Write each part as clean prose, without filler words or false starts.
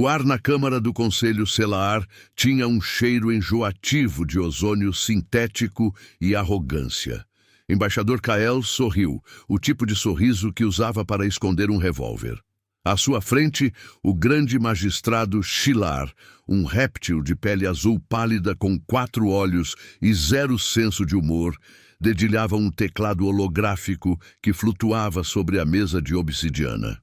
O ar na câmara do Conselho Selaar tinha um cheiro enjoativo de ozônio sintético e arrogância. Embaixador Kael sorriu, o tipo de sorriso que usava para esconder um revólver. À sua frente, o grande magistrado Shilar, um réptil de pele azul pálida com 4 olhos e 0 senso de humor, dedilhava um teclado holográfico que flutuava sobre a mesa de obsidiana.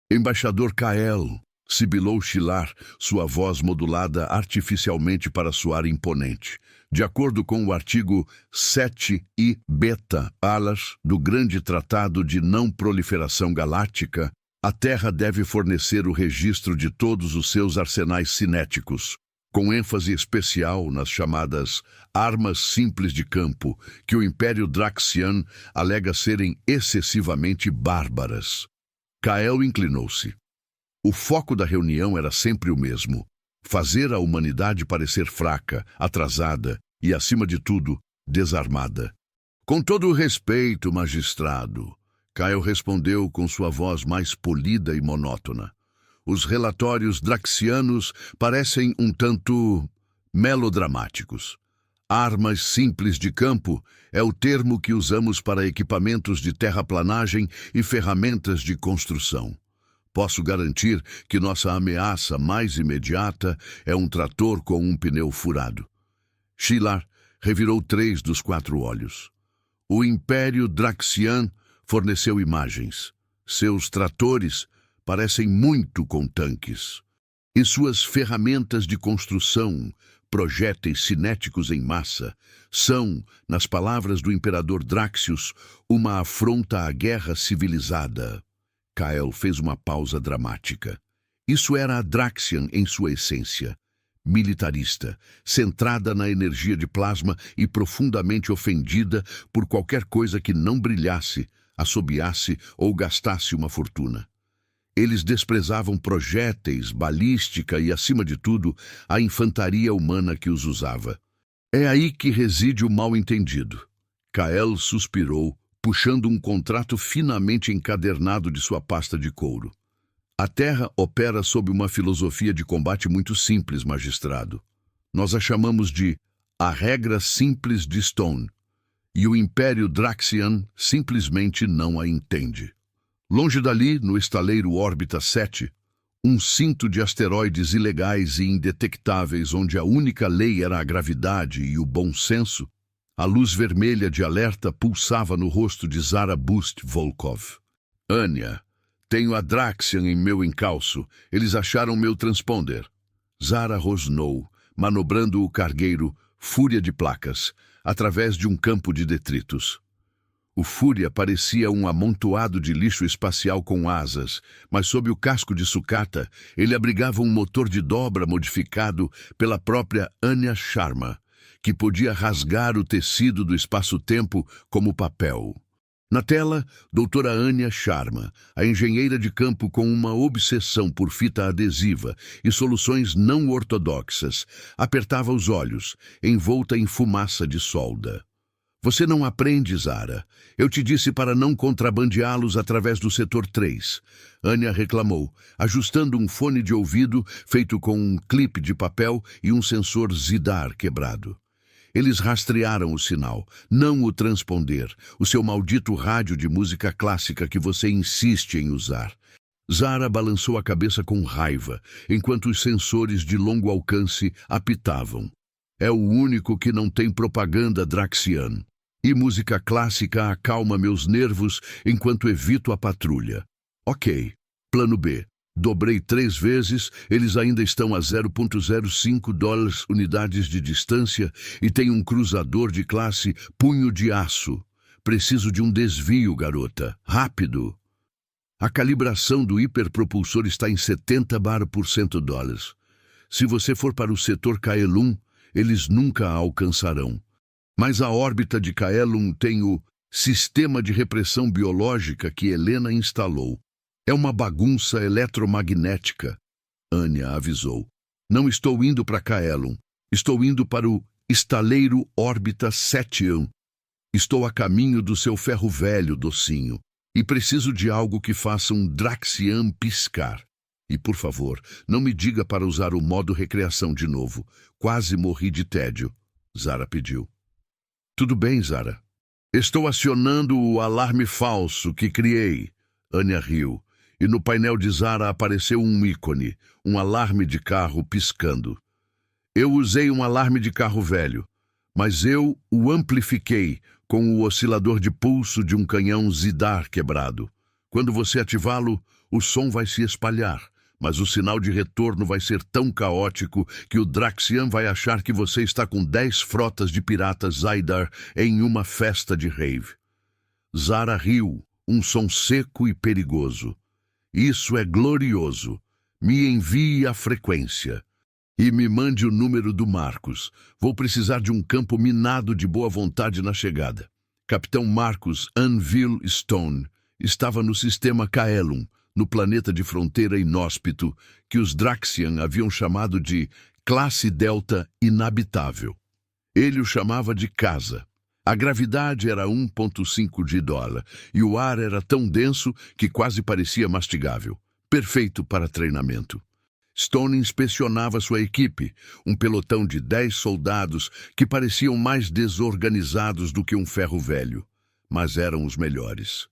Embaixador Kael, sibilou Shilar, sua voz modulada artificialmente para soar imponente. De acordo com o artigo 7I Beta Alas do Grande Tratado de Não Proliferação Galáctica, a Terra deve fornecer o registro de todos os seus arsenais cinéticos, com ênfase especial nas chamadas armas simples de campo, que o Império Draxian alega serem excessivamente bárbaras. Kael inclinou-se. O foco da reunião era sempre o mesmo: fazer a humanidade parecer fraca, atrasada e, acima de tudo, desarmada. Com todo o respeito, magistrado, Kael respondeu com sua voz mais polida e monótona. Os relatórios draxianos parecem um tanto melodramáticos. Armas simples de campo é o termo que usamos para equipamentos de terraplanagem e ferramentas de construção. Posso garantir que nossa ameaça mais imediata é um trator com um pneu furado. Shilar revirou 3 dos 4 olhos. O Império Draxian forneceu imagens. Seus tratores parecem muito com tanques. E suas ferramentas de construção, projéteis cinéticos em massa, são, nas palavras do Imperador Draxius, uma afronta à guerra civilizada. Kael fez uma pausa dramática. Isso era a Draxian em sua essência. Militarista, centrada na energia de plasma e profundamente ofendida por qualquer coisa que não brilhasse, assobiasse ou gastasse uma fortuna. Eles desprezavam projéteis, balística e, acima de tudo, a infantaria humana que os usava. É aí que reside o mal-entendido. Kael suspirou, puxando um contrato finamente encadernado de sua pasta de couro. A Terra opera sob uma filosofia de combate muito simples, magistrado. Nós a chamamos de a regra simples de Stone, e o Império Draxian simplesmente não a entende. Longe dali, no estaleiro Órbita 7, um cinto de asteroides ilegais e indetectáveis onde a única lei era a gravidade e o bom senso, a luz vermelha de alerta pulsava no rosto de Zara Boost Volkov. Anya, tenho a Draxian em meu encalço. Eles acharam meu transponder. Zara rosnou, manobrando o cargueiro Fúria de placas, através de um campo de detritos. O Fúria parecia um amontoado de lixo espacial com asas, mas sob o casco de sucata, ele abrigava um motor de dobra modificado pela própria Anya Sharma, que podia rasgar o tecido do espaço-tempo como papel. Na tela, doutora Anya Sharma, a engenheira de campo com uma obsessão por fita adesiva e soluções não ortodoxas, apertava os olhos, envolta em fumaça de solda. Você não aprende, Zara. Eu te disse para não contrabandeá-los através do setor 3. Anya reclamou, ajustando um fone de ouvido feito com um clipe de papel e um sensor Zidar quebrado. Eles rastrearam o sinal, não o transponder, o seu maldito rádio de música clássica que você insiste em usar. Zara balançou a cabeça com raiva, enquanto os sensores de longo alcance apitavam. É o único que não tem propaganda Draxian. E música clássica acalma meus nervos enquanto evito a patrulha. Ok, plano B. Dobrei 3 vezes, eles ainda estão a 0,05 dólares unidades de distância e tem um cruzador de classe punho de aço. Preciso de um desvio, garota. Rápido! A calibração do hiperpropulsor está em 70% dólares. Se você for para o setor Kaelum, eles nunca a alcançarão. Mas a órbita de Kaelum tem o sistema de repressão biológica que Helena instalou. É uma bagunça eletromagnética, Anya avisou. Não estou indo para Kaelum. Estou indo para o estaleiro Órbita 7. Estou a caminho do seu ferro velho, docinho. E preciso de algo que faça um Draxian piscar. E, por favor, não me diga para usar o modo recreação de novo. Quase morri de tédio. Zara pediu. Tudo bem, Zara. Estou acionando o alarme falso que criei. Anya riu. E no painel de Zara apareceu um ícone, um alarme de carro piscando. Eu usei um alarme de carro velho, mas eu o amplifiquei com o oscilador de pulso de um canhão Zidar quebrado. Quando você ativá-lo, o som vai se espalhar, mas o sinal de retorno vai ser tão caótico que o Draxian vai achar que você está com 10 frotas de piratas Zaidar em uma festa de rave. Zara riu, um som seco e perigoso. Isso é glorioso. Me envie a frequência. E me mande o número do Marcos. Vou precisar de um campo minado de boa vontade na chegada. Capitão Marcus Anvil Stone estava no sistema Kaelum, no planeta de fronteira inóspito, que os Draxian haviam chamado de Classe Delta Inabitável. Ele o chamava de casa. A gravidade era 1,5 de dólar e o ar era tão denso que quase parecia mastigável. Perfeito para treinamento. Stone inspecionava sua equipe, um pelotão de 10 soldados que pareciam mais desorganizados do que um ferro velho, mas eram os melhores.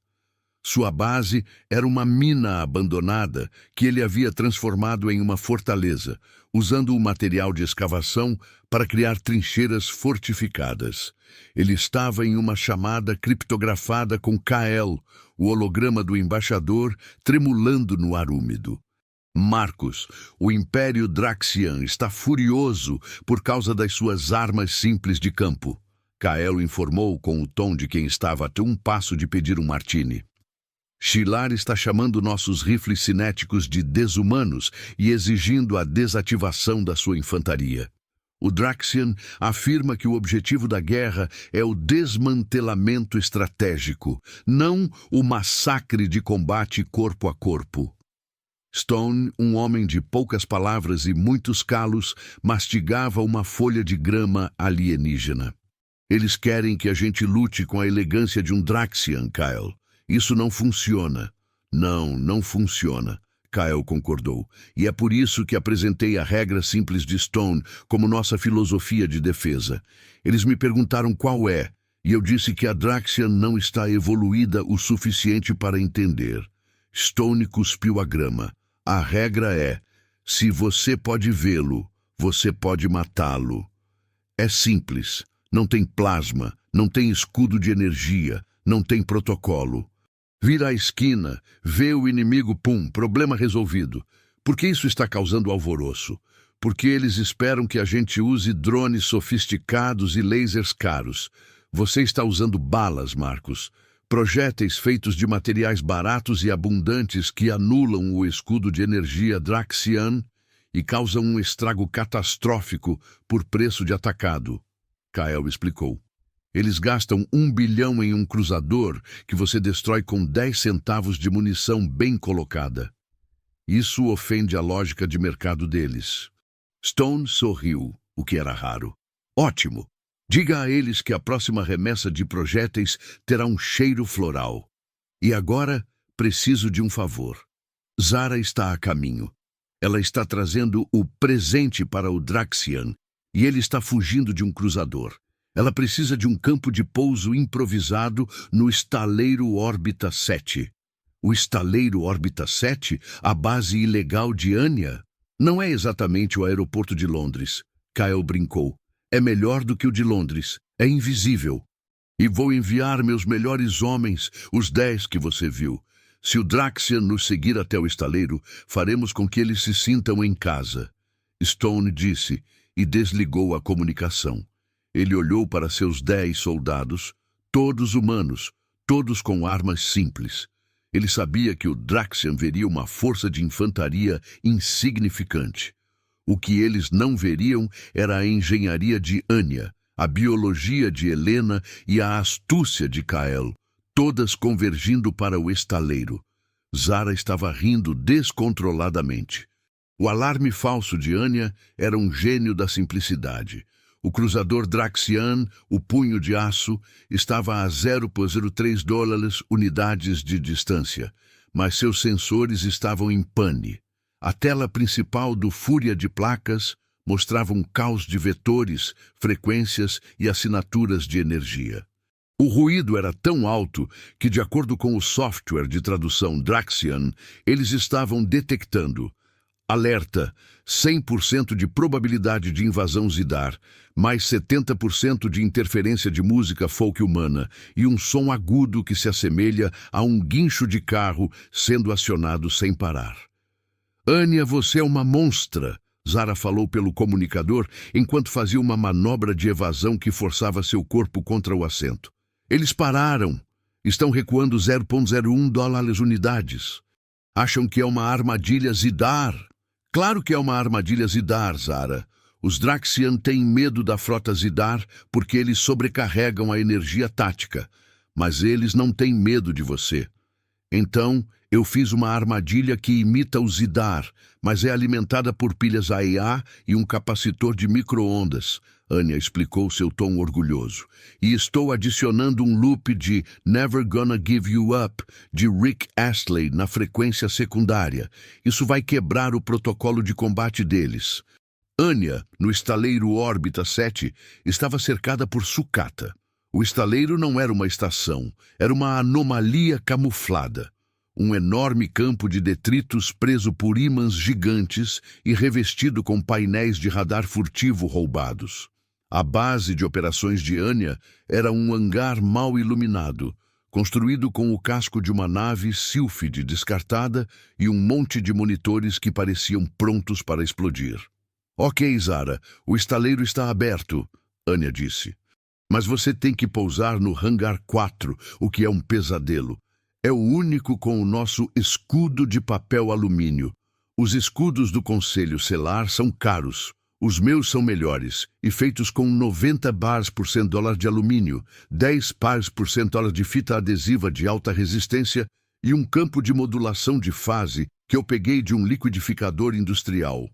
Sua base era uma mina abandonada que ele havia transformado em uma fortaleza, usando o material de escavação para criar trincheiras fortificadas. Ele estava em uma chamada criptografada com Kael, o holograma do embaixador, tremulando no ar úmido. Marcos, o Império Draxian está furioso por causa das suas armas simples de campo. Kael informou com o tom de quem estava a um passo de pedir um martini. Shilar está chamando nossos rifles cinéticos de desumanos e exigindo a desativação da sua infantaria. O Draxian afirma que o objetivo da guerra é o desmantelamento estratégico, não o massacre de combate corpo a corpo. Stone, um homem de poucas palavras e muitos calos, mastigava uma folha de grama alienígena. Eles querem que a gente lute com a elegância de um Draxian, Kyle. Isso não funciona. Não funciona. Kyle concordou. E é por isso que apresentei a regra simples de Stone como nossa filosofia de defesa. Eles me perguntaram qual é, e eu disse que a Draxian não está evoluída o suficiente para entender. Stone cuspiu a grama. A regra é, se você pode vê-lo, você pode matá-lo. É simples. Não tem plasma, não tem escudo de energia, não tem protocolo. Vira à esquina, vê o inimigo, pum, problema resolvido. Por que isso está causando alvoroço? Porque eles esperam que a gente use drones sofisticados e lasers caros. Você está usando balas, Marcos. Projéteis feitos de materiais baratos e abundantes que anulam o escudo de energia Draxian e causam um estrago catastrófico por preço de atacado. Kyle explicou. Eles gastam 1 bilhão em um cruzador que você destrói com 10 centavos de munição bem colocada. Isso ofende a lógica de mercado deles. Stone sorriu, o que era raro. Ótimo! Diga a eles que a próxima remessa de projéteis terá um cheiro floral. E agora, preciso de um favor. Zara está a caminho. Ela está trazendo o presente para o Draxian e ele está fugindo de um cruzador. Ela precisa de um campo de pouso improvisado no Estaleiro Órbita 7. O Estaleiro Órbita 7, a base ilegal de Anya, não é exatamente o aeroporto de Londres. Kyle brincou. É melhor do que o de Londres. É invisível. E vou enviar meus melhores homens, os 10 que você viu. Se o Draxian nos seguir até o estaleiro, faremos com que eles se sintam em casa. Stone disse e desligou a comunicação. Ele olhou para seus 10 soldados, todos humanos, todos com armas simples. Ele sabia que o Draxian veria uma força de infantaria insignificante. O que eles não veriam era a engenharia de Anya, a biologia de Helena e a astúcia de Kael, todas convergindo para o estaleiro. Zara estava rindo descontroladamente. O alarme falso de Anya era um gênio da simplicidade. O cruzador Draxian, o punho de aço, estava a 0,03 dólares unidades de distância, mas seus sensores estavam em pane. A tela principal do Fúria de placas mostrava um caos de vetores, frequências e assinaturas de energia. O ruído era tão alto que, de acordo com o software de tradução Draxian, eles estavam detectando: alerta, 100% de probabilidade de invasão Zidar, mais 70% de interferência de música folk humana e um som agudo que se assemelha a um guincho de carro sendo acionado sem parar. Anya, você é uma monstra, Zara falou pelo comunicador enquanto fazia uma manobra de evasão que forçava seu corpo contra o assento. Eles pararam. Estão recuando 0,01 dólares unidades. Acham que é uma armadilha Zidar? Claro que é uma armadilha Zidar, Zara. Os Draxian têm medo da frota Zidar porque eles sobrecarregam a energia tática. Mas eles não têm medo de você. Então, eu fiz uma armadilha que imita o Zidar, mas é alimentada por pilhas AEA e um capacitor de micro-ondas. Anya explicou seu tom orgulhoso. E estou adicionando um loop de Never Gonna Give You Up, de Rick Astley, na frequência secundária. Isso vai quebrar o protocolo de combate deles. Anya, no estaleiro Órbita 7, estava cercada por sucata. O estaleiro não era uma estação, era uma anomalia camuflada. Um enorme campo de detritos preso por ímãs gigantes e revestido com painéis de radar furtivo roubados. A base de operações de Anya era um hangar mal iluminado, construído com o casco de uma nave sílfide descartada e um monte de monitores que pareciam prontos para explodir. Ok, Zara, o estaleiro está aberto, Anya disse. Mas você tem que pousar no hangar 4, o que é um pesadelo. É o único com o nosso escudo de papel alumínio. Os escudos do Conselho Selar são caros. Os meus são melhores e feitos com 90 bars por $100 de alumínio, 10 bars por $100 de fita adesiva de alta resistência e um campo de modulação de fase que eu peguei de um liquidificador industrial.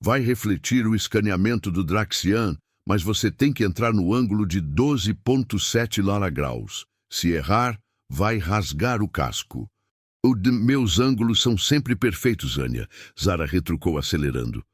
Vai refletir o escaneamento do Draxian, mas você tem que entrar no ângulo de 12,7 graus. Se errar, vai rasgar o casco. Meus ângulos são sempre perfeitos, Anya, Zara retrucou acelerando.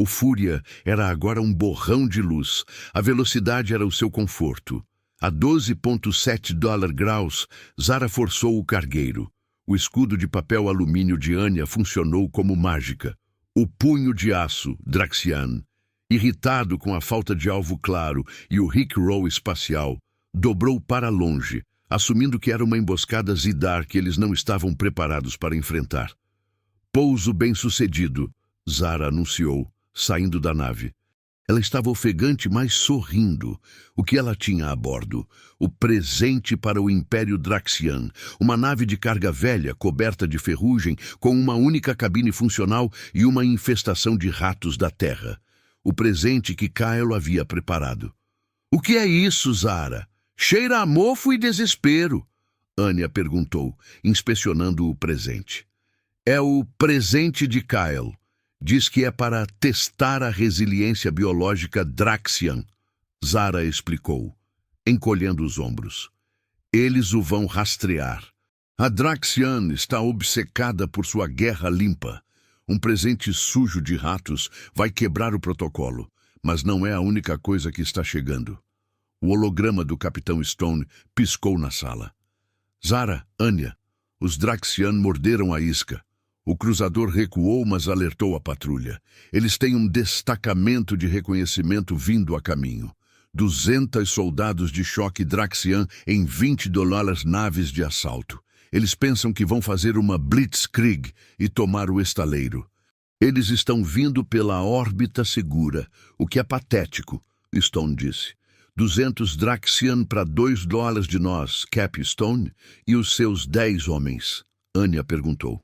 O Fúria era agora um borrão de luz. A velocidade era o seu conforto. A 12,7 graus, Zara forçou o cargueiro. O escudo de papel alumínio de Anya funcionou como mágica. O punho de aço, Draxian, irritado com a falta de alvo claro e o Rickroll espacial, dobrou para longe, assumindo que era uma emboscada Zidar que eles não estavam preparados para enfrentar. Pouso bem-sucedido, Zara anunciou, saindo da nave. Ela estava ofegante, mas sorrindo. O que ela tinha a bordo? O presente para o Império Draxian, uma nave de carga velha, coberta de ferrugem, com uma única cabine funcional e uma infestação de ratos da Terra. O presente que Kylo havia preparado. O que é isso, Zara? Cheira a mofo e desespero, Anya perguntou, inspecionando o presente. É o presente de Kylo. Diz que é para testar a resiliência biológica Draxian, Zara explicou, encolhendo os ombros. Eles o vão rastrear. A Draxian está obcecada por sua guerra limpa. Um presente sujo de ratos vai quebrar o protocolo, mas não é a única coisa que está chegando. O holograma do Capitão Stone piscou na sala. Zara, Anya, os Draxian morderam a isca. O cruzador recuou, mas alertou a patrulha. Eles têm um destacamento de reconhecimento vindo a caminho. 200 soldados de choque Draxian em $20 naves de assalto. Eles pensam que vão fazer uma blitzkrieg e tomar o estaleiro. Eles estão vindo pela órbita segura, o que é patético, Stone disse. 200 Draxian para $2 de nós, Cap Stone, e os seus 10 homens, Anya perguntou.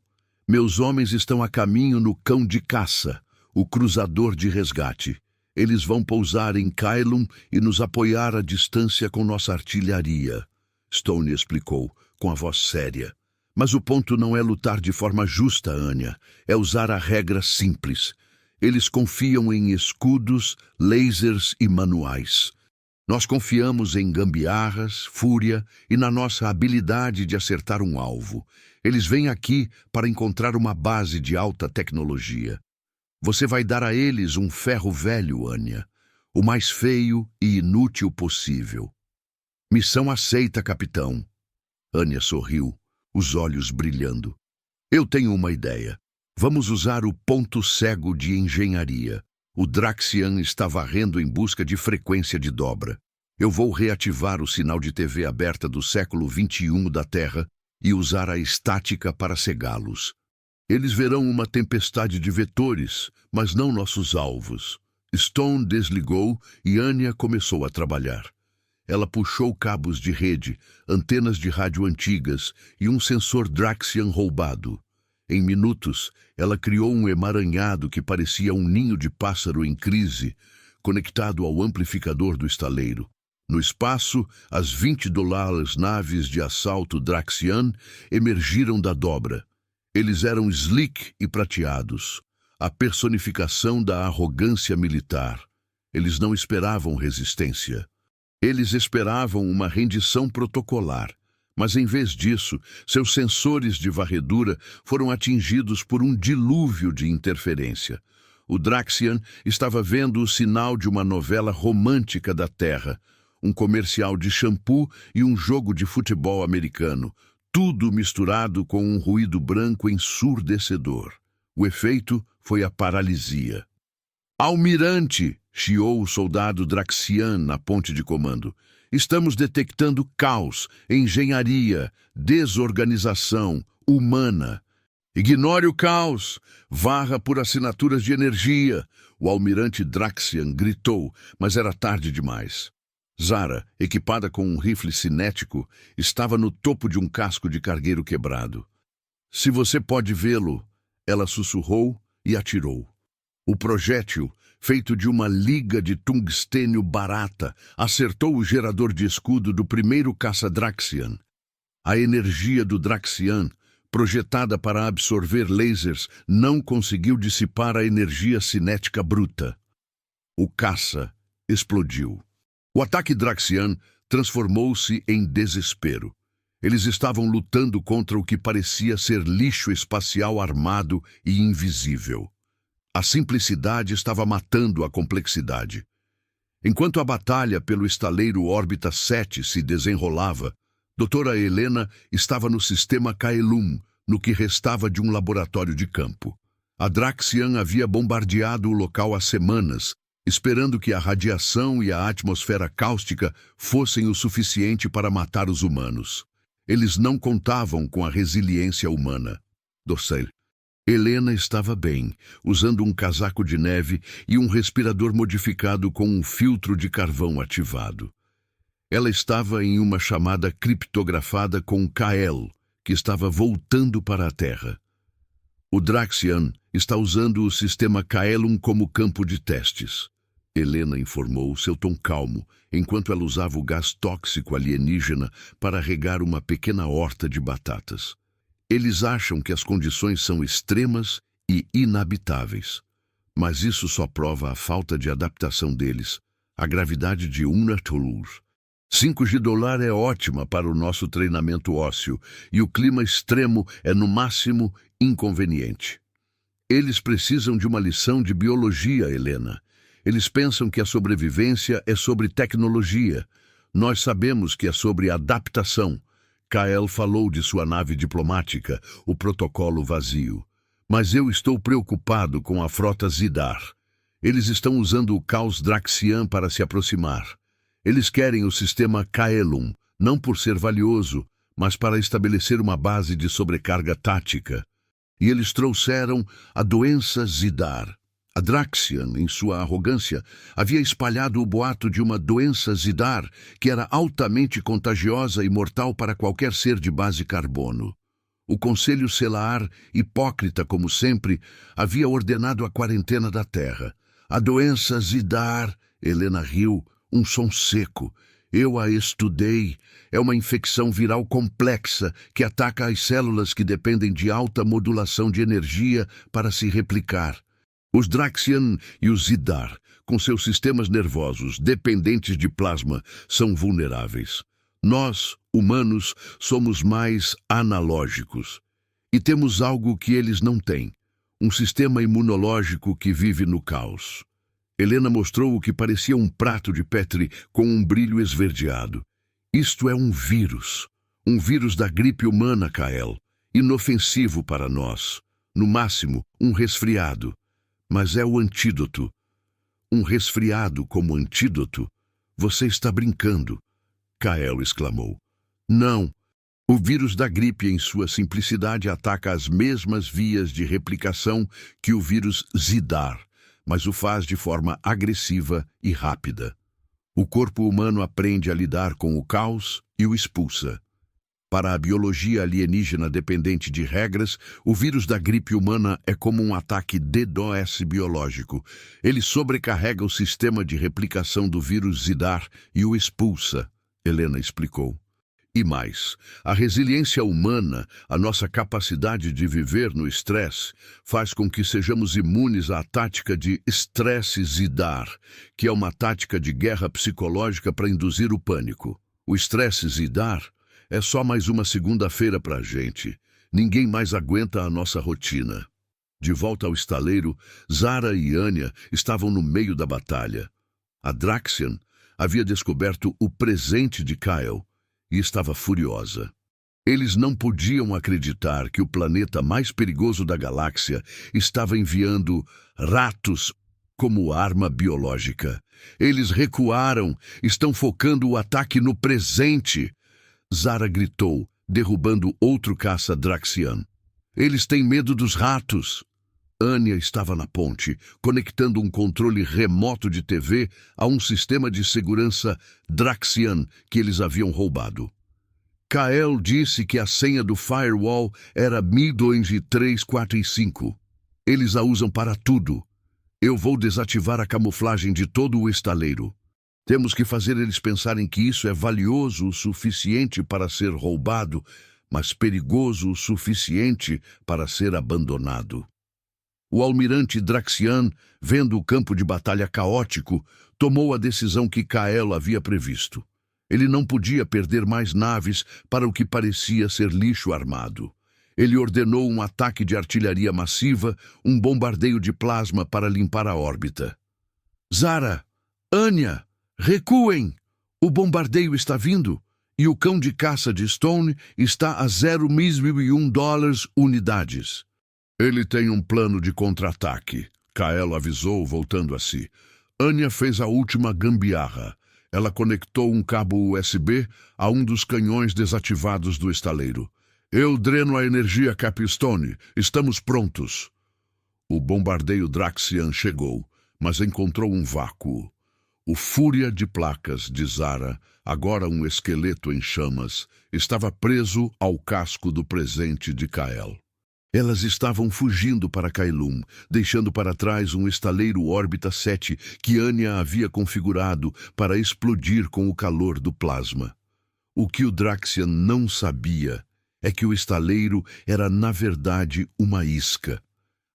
Meus homens estão a caminho no cão de caça, o cruzador de resgate. Eles vão pousar em Kylum e nos apoiar à distância com nossa artilharia, Stone explicou, com a voz séria. Mas o ponto não é lutar de forma justa, Anya. É usar a regra simples. Eles confiam em escudos, lasers e manuais. Nós confiamos em gambiarras, fúria e na nossa habilidade de acertar um alvo. Eles vêm aqui para encontrar uma base de alta tecnologia. Você vai dar a eles um ferro velho, Anya, o mais feio e inútil possível. Missão aceita, capitão. Anya sorriu, os olhos brilhando. Eu tenho uma ideia. Vamos usar o ponto cego de engenharia. O Draxian está varrendo em busca de frequência de dobra. Eu vou reativar o sinal de TV aberta do século XXI da Terra e usar a estática para cegá-los. Eles verão uma tempestade de vetores, mas não nossos alvos. Stone desligou e Anya começou a trabalhar. Ela puxou cabos de rede, antenas de rádio antigas e um sensor Draxian roubado. Em minutos, ela criou um emaranhado que parecia um ninho de pássaro em crise, conectado ao amplificador do estaleiro. No espaço, as $20 naves de assalto Draxian emergiram da dobra. Eles eram sleek e prateados, a personificação da arrogância militar. Eles não esperavam resistência. Eles esperavam uma rendição protocolar. Mas, em vez disso, seus sensores de varredura foram atingidos por um dilúvio de interferência. O Draxian estava vendo o sinal de uma novela romântica da Terra, um comercial de shampoo e um jogo de futebol americano, tudo misturado com um ruído branco ensurdecedor. O efeito foi a paralisia. Almirante! Chiou o soldado Draxian na ponte de comando. Estamos detectando caos, engenharia, desorganização humana. Ignore o caos. Varra por assinaturas de energia. O almirante Draxian gritou, mas era tarde demais. Zara, equipada com um rifle cinético, estava no topo de um casco de cargueiro quebrado. Se você pode vê-lo, ela sussurrou e atirou. O projétil, feito de uma liga de tungstênio barata, acertou o gerador de escudo do primeiro caça Draxian. A energia do Draxian, projetada para absorver lasers, não conseguiu dissipar a energia cinética bruta. O caça explodiu. O ataque Draxian transformou-se em desespero. Eles estavam lutando contra o que parecia ser lixo espacial armado e invisível. A simplicidade estava matando a complexidade. Enquanto a batalha pelo estaleiro Órbita 7 se desenrolava, Doutora Helena estava no sistema Kaelum, no que restava de um laboratório de campo. A Draxian havia bombardeado o local há semanas, esperando que a radiação e a atmosfera cáustica fossem o suficiente para matar os humanos. Eles não contavam com a resiliência humana. Dorsey. Helena estava bem, usando um casaco de neve e um respirador modificado com um filtro de carvão ativado. Ela estava em uma chamada criptografada com Kael, que estava voltando para a Terra. O Draxian está usando o sistema Kaelum como campo de testes. Helena informou, seu tom calmo, enquanto ela usava o gás tóxico alienígena para regar uma pequena horta de batatas. Eles acham que as condições são extremas e inabitáveis. Mas isso só prova a falta de adaptação deles, a gravidade de Unatolur. $5 é ótima para o nosso treinamento ósseo, e o clima extremo é, no máximo, inconveniente. Eles precisam de uma lição de biologia, Helena. Eles pensam que a sobrevivência é sobre tecnologia. Nós sabemos que é sobre adaptação. Kael falou de sua nave diplomática, o protocolo vazio. Mas eu estou preocupado com a frota Zidar. Eles estão usando o caos Draxian para se aproximar. Eles querem o sistema Kaelum, não por ser valioso, mas para estabelecer uma base de sobrecarga tática. E eles trouxeram a doença Zidar. A Draxian, em sua arrogância, havia espalhado o boato de uma doença Zidar que era altamente contagiosa e mortal para qualquer ser de base carbono. O Conselho Selaar, hipócrita como sempre, havia ordenado a quarentena da Terra. A doença Zidar, Helena riu, um som seco. Eu a estudei. É uma infecção viral complexa que ataca as células que dependem de alta modulação de energia para se replicar. Os Draxian e os Zidar, com seus sistemas nervosos dependentes de plasma, são vulneráveis. Nós, humanos, somos mais analógicos. E temos algo que eles não têm, um sistema imunológico que vive no caos. Helena mostrou o que parecia um prato de Petri com um brilho esverdeado. Isto é um vírus da gripe humana, Kael, inofensivo para nós, no máximo um resfriado, mas é o antídoto. Um resfriado como antídoto? Você está brincando, Kael exclamou. Não. O vírus da gripe, em sua simplicidade, ataca as mesmas vias de replicação que o vírus Zidar, mas o faz de forma agressiva e rápida. O corpo humano aprende a lidar com o caos e o expulsa. Para a biologia alienígena dependente de regras, o vírus da gripe humana é como um ataque DDoS biológico. Ele sobrecarrega o sistema de replicação do vírus Zidar e o expulsa, Helena explicou. E mais, a resiliência humana, a nossa capacidade de viver no estresse, faz com que sejamos imunes à tática de estresse Zidar, que é uma tática de guerra psicológica para induzir o pânico. O estresse Zidar é só mais uma segunda-feira para a gente. Ninguém mais aguenta a nossa rotina. De volta ao estaleiro, Zara e Anya estavam no meio da batalha. A Draxian havia descoberto o presente de Kyle e estava furiosa. Eles não podiam acreditar que o planeta mais perigoso da galáxia estava enviando ratos como arma biológica. Eles recuaram, estão focando o ataque no presente. Zara gritou, derrubando outro caça Draxian. Eles têm medo dos ratos. Anya estava na ponte, conectando um controle remoto de TV a um sistema de segurança Draxian que eles haviam roubado. Kael disse que a senha do firewall era Midrange 345. Eles a usam para tudo. Eu vou desativar a camuflagem de todo o estaleiro. Temos que fazer eles pensarem que isso é valioso o suficiente para ser roubado, mas perigoso o suficiente para ser abandonado. O almirante Draxian, vendo o campo de batalha caótico, tomou a decisão que Kael havia previsto. Ele não podia perder mais naves para o que parecia ser lixo armado. Ele ordenou um ataque de artilharia massiva, um bombardeio de plasma para limpar a órbita. Zara! Anya! Recuem! O bombardeio está vindo, e o cão de caça de Stone está a $0,001 unidades. Ele tem um plano de contra-ataque, Kael avisou, voltando a si. Anya fez a última gambiarra. Ela conectou um cabo USB a um dos canhões desativados do estaleiro. Eu dreno a energia, Capstone. Estamos prontos. O bombardeio Draxian chegou, mas encontrou um vácuo. O Fúria de placas de Zara, agora um esqueleto em chamas, estava preso ao casco do presente de Kael. Elas estavam fugindo para Kailum, deixando para trás um estaleiro órbita 7 que Anya havia configurado para explodir com o calor do plasma. O que o Draxian não sabia é que o estaleiro era, na verdade, uma isca.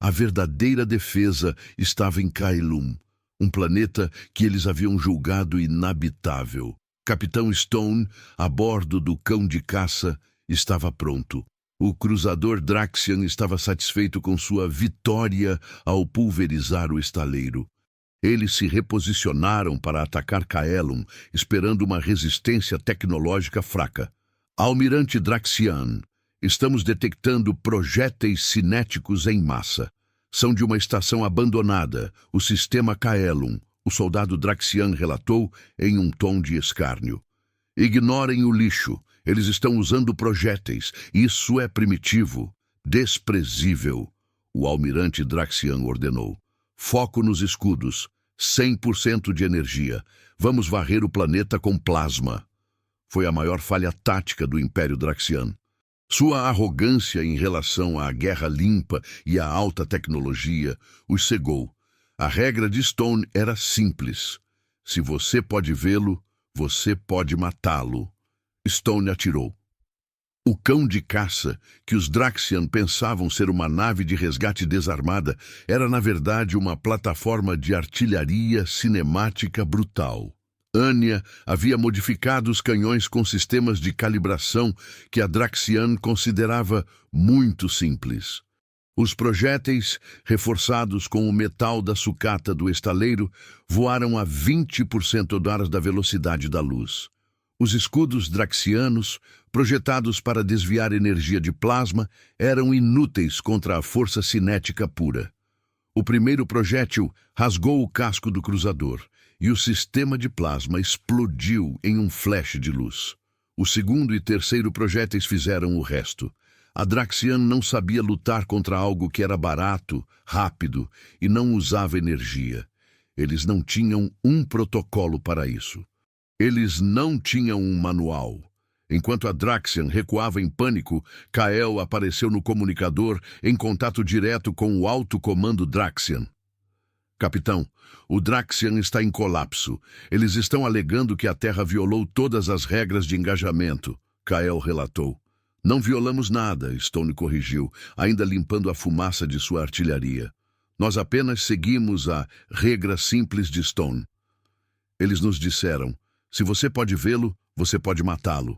A verdadeira defesa estava em Kailum, um planeta que eles haviam julgado inabitável. Capitão Stone, a bordo do cão de caça, estava pronto. O cruzador Draxian estava satisfeito com sua vitória ao pulverizar o estaleiro. Eles se reposicionaram para atacar Kaelum, esperando uma resistência tecnológica fraca. Almirante Draxian, estamos detectando projéteis cinéticos em massa. São de uma estação abandonada, o sistema Kaelum, o soldado Draxian relatou em um tom de escárnio. Ignorem o lixo. Eles estão usando projéteis. Isso é primitivo, desprezível. O almirante Draxian ordenou. Foco nos escudos. 100% de energia. Vamos varrer o planeta com plasma. Foi a maior falha tática do Império Draxian. Sua arrogância em relação à guerra limpa e à alta tecnologia os cegou. A regra de Stone era simples. Se você pode vê-lo, você pode matá-lo. Stone atirou. O cão de caça, que os Draxian pensavam ser uma nave de resgate desarmada, era na verdade uma plataforma de artilharia cinemática brutal. Anya havia modificado os canhões com sistemas de calibração que a Draxian considerava muito simples. Os projéteis, reforçados com o metal da sucata do estaleiro, voaram a 20% da velocidade da luz. Os escudos draxianos, projetados para desviar energia de plasma, eram inúteis contra a força cinética pura. O primeiro projétil rasgou o casco do cruzador, e o sistema de plasma explodiu em um flash de luz. O segundo e terceiro projéteis fizeram o resto. A Draxian não sabia lutar contra algo que era barato, rápido e não usava energia. Eles não tinham um protocolo para isso. Eles não tinham um manual. Enquanto a Draxian recuava em pânico, Kael apareceu no comunicador em contato direto com o alto comando Draxian. Capitão, o Draxian está em colapso. Eles estão alegando que a Terra violou todas as regras de engajamento, Kael relatou. Não violamos nada, Stone corrigiu, ainda limpando a fumaça de sua artilharia. Nós apenas seguimos a regra simples de Stone. Eles nos disseram, se você pode vê-lo, você pode matá-lo.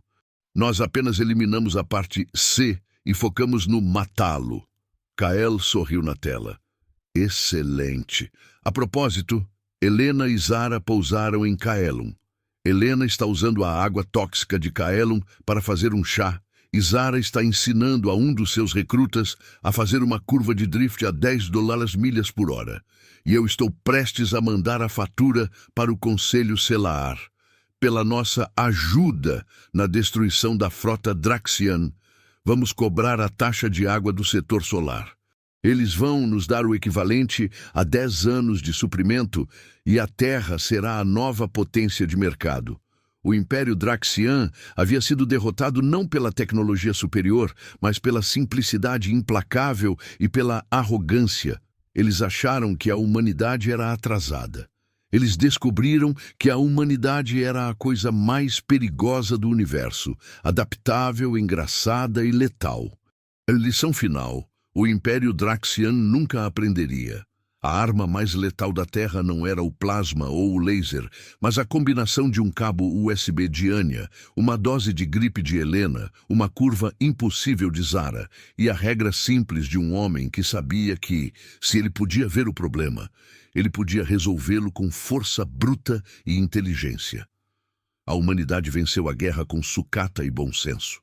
Nós apenas eliminamos a parte C e focamos no matá-lo. Kael sorriu na tela. Excelente. A propósito, Helena e Zara pousaram em Kaelum. Helena está usando a água tóxica de Kaelum para fazer um chá, e Zara está ensinando a um dos seus recrutas a fazer uma curva de drift a $10 milhas por hora. E eu estou prestes a mandar a fatura para o Conselho Selaar. Pela nossa ajuda na destruição da frota Draxian, vamos cobrar a taxa de água do setor solar. Eles vão nos dar o equivalente a 10 anos de suprimento e a Terra será a nova potência de mercado. O Império Draxian havia sido derrotado não pela tecnologia superior, mas pela simplicidade implacável e pela arrogância. Eles acharam que a humanidade era atrasada. Eles descobriram que a humanidade era a coisa mais perigosa do universo, adaptável, engraçada e letal. A lição final. O Império Draxian nunca aprenderia. A arma mais letal da Terra não era o plasma ou o laser, mas a combinação de um cabo USB de Anya, uma dose de gripe de Helena, uma curva impossível de Zara e a regra simples de um homem que sabia que, se ele podia ver o problema, ele podia resolvê-lo com força bruta e inteligência. A humanidade venceu a guerra com sucata e bom senso.